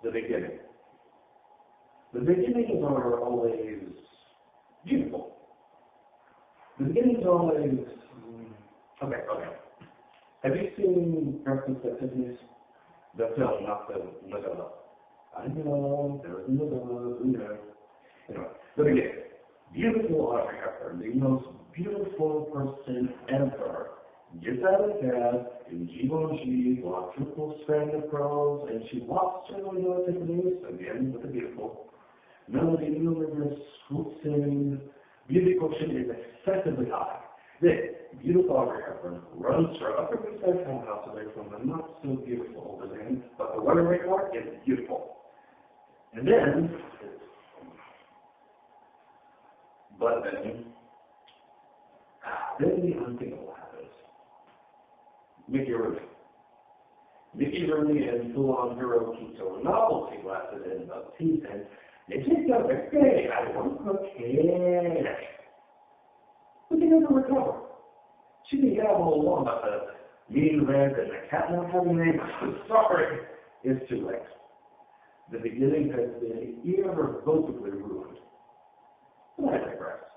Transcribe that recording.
the beginning. The beginnings are always beautiful. The beginnings are always... Okay. Have you seen Breakfast at Tiffany's? The film, not the novella. I know, there was a novella, who knows? Anyway, the beginning. Beautiful Audrey Hepburn, the most beautiful person ever. Gets out of the cab in Givenchy, bought triple strand of pearls, and she walks to the window at Tiffany's, again with the beautiful. Melody River swoops in. Beauty quotient is excessively high. Then, beautiful Audrey Hepburn runs her Upper East Side townhouse away from the not-so-beautiful older man, but the runaway car is beautiful. And then, then the unthinkable happens. Mickey Rooney and full-on hero keto novelty glasses and buck teeth, and they take out their hey, I want cocaine. But they never recover. She didn't get out all along about the mean red and the cat not having a name. I'm sorry. It's too late. The beginning has been irrevocably ruined. But I digress.